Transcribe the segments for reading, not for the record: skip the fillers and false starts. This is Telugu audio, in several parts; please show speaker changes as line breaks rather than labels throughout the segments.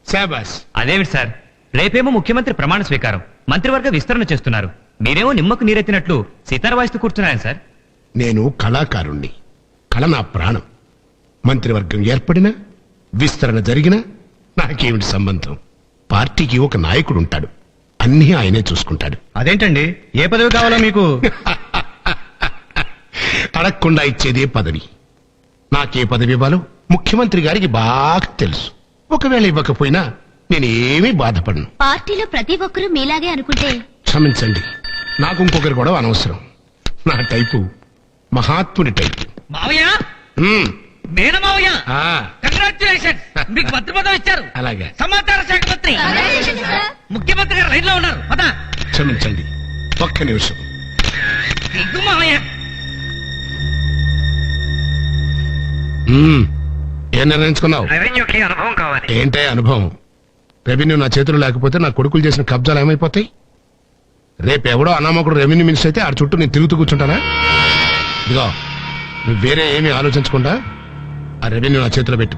శాబాస్.
అదేమిటి సార్, రేపేమో ముఖ్యమంత్రి ప్రమాణ స్వీకారం, మంత్రివర్గ విస్తరణ చేస్తున్నారు. మీరేమో నిమ్మకు నీరెత్తినట్లు సితార్ వాయిస్తూ కూర్చున్నాయని సార్.
నేను కళాకారుణ్ణి, కళ నా ప్రాణం. మంత్రివర్గం ఏర్పడినా విస్తరణ జరిగినా నాకేమిటి సంబంధం? పార్టీకి ఒక నాయకుడు ఉంటాడు, అన్నీ ఆయనే చూసుకుంటాడు.
అదేంటండి, ఏ పదవి కావాలో మీకు?
అడగకుండా ఇచ్చేదే పదవి. నాకే పదవి ఇవ్వాలో ముఖ్యమంత్రి గారికి బాగా తెలుసు. ఒకవేళ ఇవ్వకపోయినా నేనేమీ బాధపడను.
పార్టీలో ప్రతి ఒక్కరూ మీలాగే అనుకుంటే.
క్షమించండి, నాకు ఇంకొకరు కూడా అనవసరం. నా టైపు మహాత్ముని టైపు.
మావయ్య,
మ్మ్.
మేనమావయ్య,
ఆ,
కంగ్రాచులేషన్స్, మీకు మంత్రి పదవి ఇచ్చారు.
అలాగే.
సమాచార శాఖ మంత్రి. ముఖ్యమంత్రి గారు రైల్లో ఉన్నారు. పదా
క్షమించండి, ఒక్క నిమిషం.
ఇగ్గు మావయ్య.
మ్మ్. ఏం నిర్ణయించుకున్నావు?
రెవెన్యూకి అనుభవం కావాలి.
ఏంటే అనుభవం? రెవెన్యూ నా చేతులు లేకపోతే నా కొడుకులు చేసిన కబ్జాలు ఏమైపోతాయి? రేపెవడో అనామకుడు రెవెన్యూ మినిస్టర్ అయితే ఆ చుట్టూ నేను తిరుగుతూ కూర్చుంటానా? ఇదిగో, నువ్వు వేరే ఏమీ ఆలోచించకుండా ఆ రెవెన్యూ నా చేతిలో పెట్టు,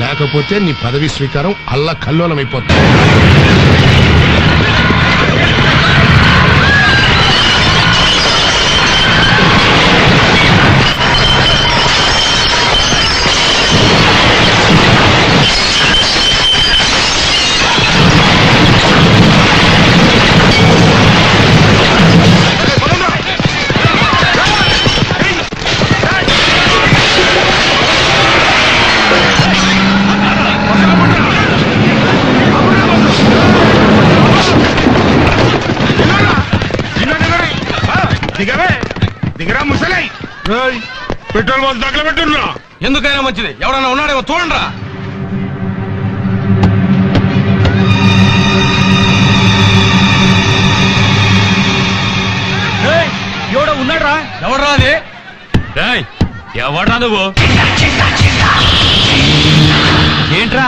లేకపోతే నీ పదవి స్వీకారం అల్లా కల్లోలం అయిపోతుంది.
పెట్రోల్ బాక్స్ దగ్గర పెట్టున్నా.
ఎందుకైనా మంచిది, ఎవడన్నా ఉన్నాడేమో చూడండిరా. ఎవడో ఉన్నాడ్రా. ఎవడ్రా అది?
ఎవడ్రా నువ్వు? ఏంట్రా,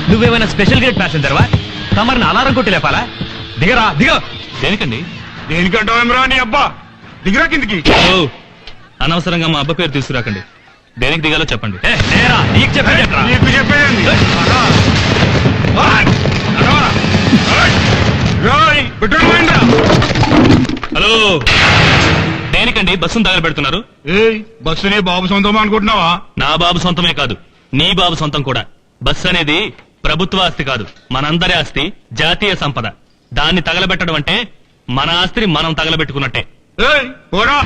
నువ్వేమైనా స్పెషల్ గ్రేడ్ ప్యాసింజర్వా? తమరిని అలారం కొట్టి లేపాలా? దిగరా, దిగ. దేనికండి?
దేనికంటావేమరా నీ అబ్బా? దిగిరా కిందికి.
అనవసరంగా మా అబ్బ పేరు తీసుకురాకండి. దేనికి దిగాలో చెప్పండి. నీకు చెప్పండి.
నీకు చెప్పేయండి. పెట్రోల్ పోయిందా?
హలో, దేనికండి బస్సును తగలబెడుతున్నారు?
బస్సుని బాబు సొంతం అనుకుంటున్నావా?
నా బాబు సొంతమే కాదు, నీ బాబు సొంతం కూడా. బస్సు అనేది ప్రభుత్వ ఆస్తి కాదు, మనందరి ఆస్తి, జాతీయ సంపద. దాన్ని తగలబెట్టడం అంటే మన ఆస్తిని మనం తగలబెట్టుకున్నట్టే.
పోరా.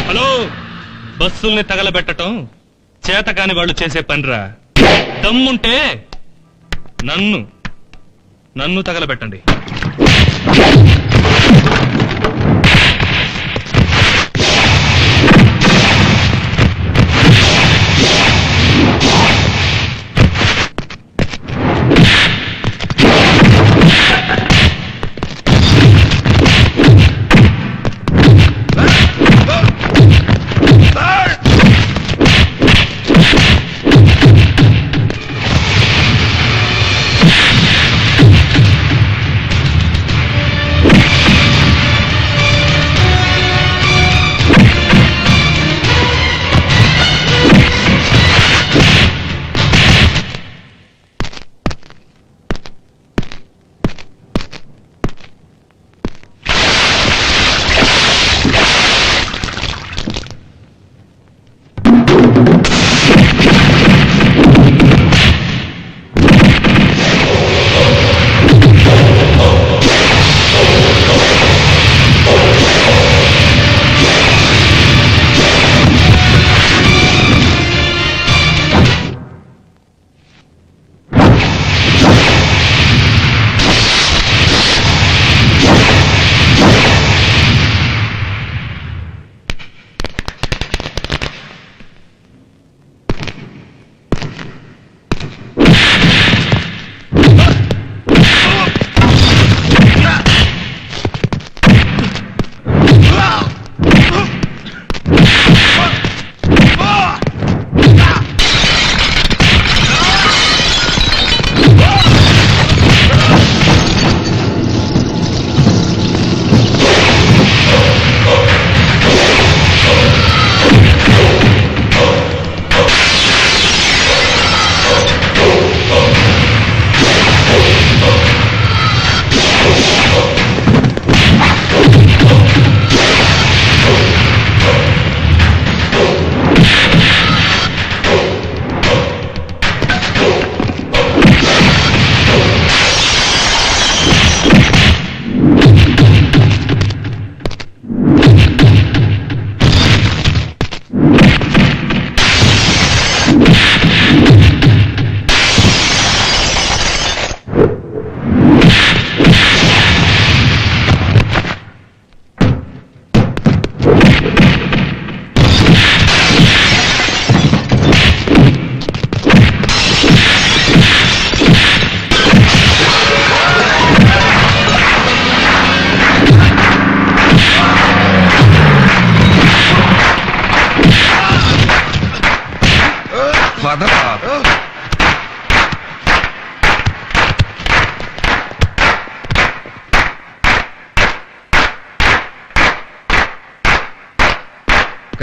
హలో, బస్సుల్ని తగలబెట్టడం చేతకాని వాళ్ళు చేసే పనిరా. దమ్ముంటే నన్ను తగలబెట్టండి.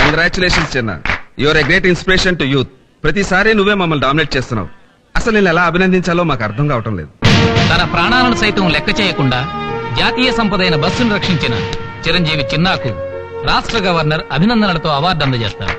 కంగ్రాచులేషన్స్ చిన్న your a great inspiration to youth. ప్రతిసారి నువ్వే మమ్మల్ని డామినేట్ చేస్తున్నావు. అసలు నేను ఎలా అభినందించాలో మాకు అర్థం కావటం లేదు.
తన ప్రాణాలను సైతం లెక్క చేయకుండా జాతీయ సంపదైన బస్సును రక్షించిన చిరంజీవి చిన్నాకు రాష్ట్ర గవర్నర్ అభినందనలతో అవార్డు అందజేస్తారు.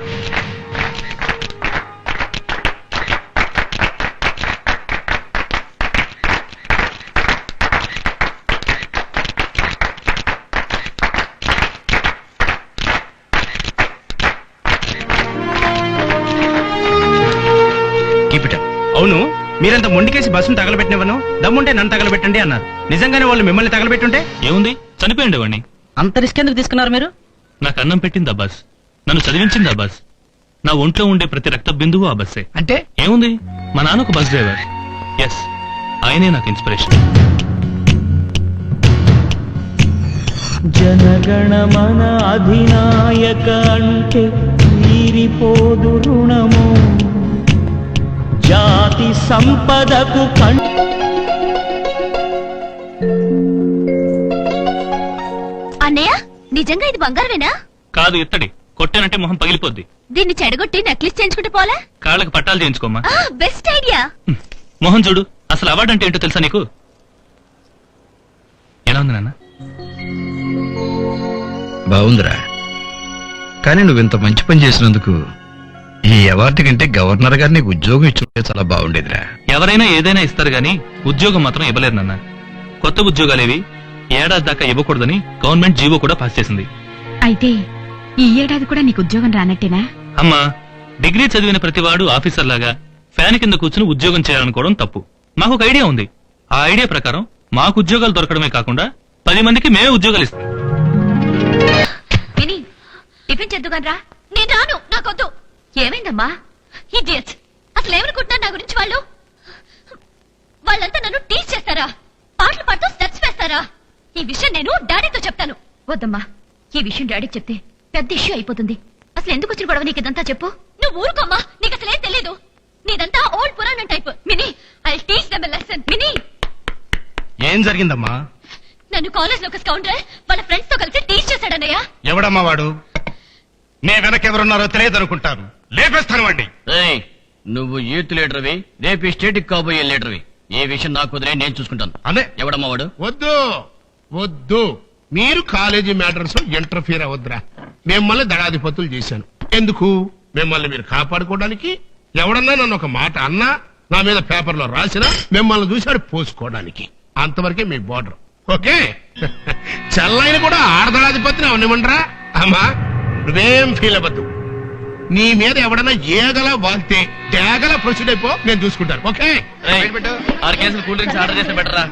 అవును, మీరంత మొండికేసి బస్సును తగలబెట్టినవను, దమ్ముంటే నన్ను తగలబెట్టండి అన్నారు. నిజంగానే వాళ్ళు మిమ్మల్ని తగలబెట్టుంటే
ఏముంది, చనిపోయింది వాడిని.
అంత రిస్క్ ఎందుకు తీసుకున్నారు మీరు?
నాకు అన్నం పెట్టింది ఆ బస్, నన్ను చదివించింది ఆ బస్, నా ఒంట్లో ఉండే ప్రతి రక్త బిందువు ఆ బస్సే.
అంటే
ఏముంది, మా నాన్న ఒక బస్ డ్రైవర్. ఎస్, ఆయనే నాకు ఇన్స్పిరేషన్.
జనగణమన అధినాయక అంటే తీరిపోదు రుణము, జాతి సంపదకు
అన్నయ్య, నిజంగా ఇది బంగారమేనా?
కాదు, ఇత్తడి. కొట్టానంటే మొహం పగిలిపోద్ది.
దీన్ని చెడగొట్టి నెక్లెస్ చేయించుకుంటే పోలా?
కాళ్ళకి పట్టాలు చేయించుకోమ్మా.
Best idea.
మొహం చూడు, అసలు అవార్డు అంటే ఏంటో తెలుసా నీకు? ఎలా ఉంది నాన్న?
బాగుందిరా, కానీ నువ్వు ఇంత మంచి పని చేసినందుకు ఈ అవార్డు కంటే గవర్నర్ గారు నీకు ఉద్యోగం ఇచ్చుంటే చాలా బాగుండేదిరా.
ఎవరైనా ఏదైనా ఇస్తారు గానీ ఉద్యోగం మాత్రం ఇవ్వలేరు నాన్న. కొత్త ఉద్యోగాలేవి ఏడాది దాకా ఇవ్వకూడదని గవర్నమెంట్ జీవో కూడా పాస్ చేసింది.
అయితే ఈ ఏడాది కూడా నీకు ఉద్యోగం రానట్టేనా?
అమ్మా, డిగ్రీ చదివిన ప్రతివాడు ఆఫీసర్ లాగా ఫ్యాన్ కింద కూర్చుని ఉద్యోగం చేయాలనుకోవడం తప్పు. మాకు ఒక ఐడియా ఉంది. ఆ ఐడియా ప్రకారం మాకు ఉద్యోగాలు దొరకడమే కాకుండా 10 మందికి మేమే ఉద్యోగాలు ఇస్తాం.
టిఫిన్ చేద్దుగానరా. నేను రాను, నాకొద్దు. ఏమైందమ్మా? ఇడియట్స్, అసలు ఏమనుకుంటున్నారు నా గురించి? వాళ్ళంతా నన్ను టీచ్ చేస్తారా? పాటలు పాడుతూ స్టెప్స్ వేస్తారా? ఈ విషయం నేను డాడీతో చెప్తాను. వద్దమ్మా, ఈ విషయం డాడీకి చెప్తే పెద్ద ఇష్యూ అయిపోతుంది. అసలు ఎందుకు వచ్చిన గొడవ నీకు ఇదంతా? చెప్పు. నువ్వు ఊరుకోమ్మా, నీకు అసలేం తెలీదు. నీదంతా old Puranam type. Mini, I teach them a lesson. Mini,
ఏం జరిగిందమ్మా?
నన్ను కాలేజ్ లో ఒక స్కౌండర్ వాళ్ళ ఫ్రెండ్స్ తో కలిసి టీచ్ చేశాడన్నయ్య.
ఎవడమ్మా వాడు? నే వెనకెవరున్నారో తెలియదు అనుకుంటాను. లేపేస్తాను వాడిని.
నువ్వు యూత్ లీడర్వి, రేపు స్టేట్ కాబోయే లీడర్వి. ఏ విషయం నాకు కుదిరే నేను చూసుకుంటాను.
అదే.
ఎవడమ్మా వాడు?
వద్దు వద్దు, మీరు కాలేజీ మ్యాటర్స్ లో ఇంటర్ఫియర్ అవ్వద్దురా. మిమ్మల్ని దళాధిపతులు చేశాను. ఎందుకు? మిమ్మల్ని మీరు కాపాడుకోవడానికి. ఎవడన్నా నన్ను ఒక మాట అన్నా, నా మీద పేపర్ లో రాసినా మిమ్మల్ని చూశాడు పోసుకోవడానికి. అంతవరకే మీ బోర్డర్. ఓకే? చెల్లైన కూడా ఆడదళాధిపతిని అవనివ్వండిరా. అమ్మా, నువ్వేం ఫీల్ అవ్వద్దు. నీ మీద ఎవడన్నా ఏగల వాగితే తేగల ప్రొసీడ్ అయిపో, నేను చూసుకుంటాను. ఓకే?
6 కేసులు కూల్ డ్రింక్స్ ఆర్డర్ చేస్తే బెటరా.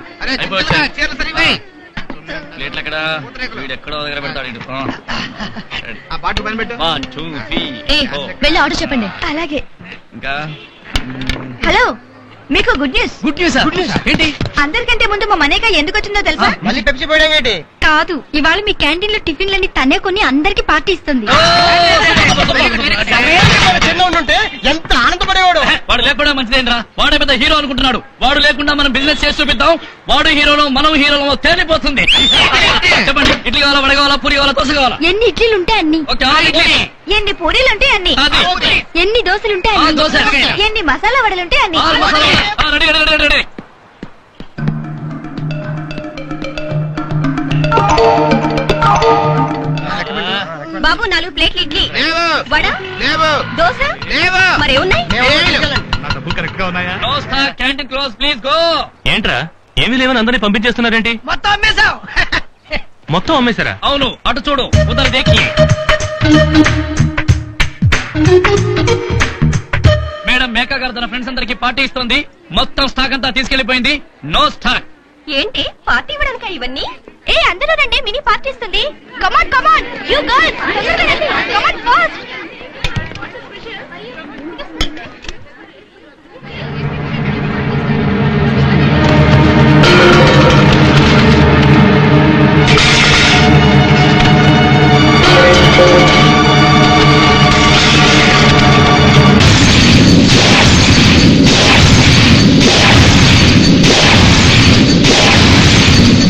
ప్లేట్లు ఎక్కడ? వీడెక్కడో దగ్గర పెడతాడు. 1 2 3
వెళ్ళి ఆర్డర్ చెప్పండి. అలాగే.
ఇంకా
హలో, మీకు గుడ్ న్యూస్.
Good news. ఏంటి?
అందరికంటే ముందు మా మనేక ఎందుకు వచ్చిందో తెలుసా?
మళ్ళీ పెప్సీ పోయడం ఏంటి?
కాదు, ఇవాళ మీ క్యాంటీన్ లో టిఫిన్లన్నీ తనే కొని అందరికి పార్టీ ఇస్తుంది.
ఎంత ఆనందపడేవాడు.
వాడు లేకుండా మంచిదేనరా. వాడే పెద్ద హీరో అనుకుంటున్నాడు. వాడు లేకుండా మనం బిజినెస్ చేసి చూపిద్దాం. వాడు హీరోలో మనం హీరోలో తేలిపోతుంది. చెప్పండి, ఇడ్లీ కావాలా, వడ కావాలా, పూరి కావాలా, దోశ కావాలా?
ఎన్ని ఇడ్లీలు ఉంటే అన్ని.
ఓకే, 6 ఇడ్లీ.
ఎన్ని పూరీలుంటే అన్ని.
అది.
ఎన్ని దోశలుంటే అన్ని.
దోశ.
ఎన్ని మసాలా వడలుంటే అన్ని.
6 masala. Ready ready ready ready.
బాబు, 4 ప్లేట్లు ఇడ్లీ,
లేవు,
వడ,
లేవు,
దోశ.
లేవు.
మరి ఏమున్నాయి?
నా డబ్బులు కరెక్ట్ గా ఉన్నాయా?
No stock, canteen close, please go.
ఏంట్రా, ఏమీ లేవని అందరినీ పంపించేస్తున్నారేంటి?
మొత్తం అమ్మేశాం.
మొత్తం అమ్మేశారా?
అవును, అటు చూడు. ఉదర్ దేఖి. మేడం, మేకా గారు తన ఫ్రెండ్స్ అందరికి పార్టీ ఇస్తుంది. మొత్తం స్టాక్ అంతా తీసుకెళ్లిపోయింది. No stock.
ఏంటి పార్టీ ఇవ్వడానికి ఇవన్నీ? అందరూ రండి, మినీ పార్టీ ఇస్తుంది. Come on come on, you girls, come on fast.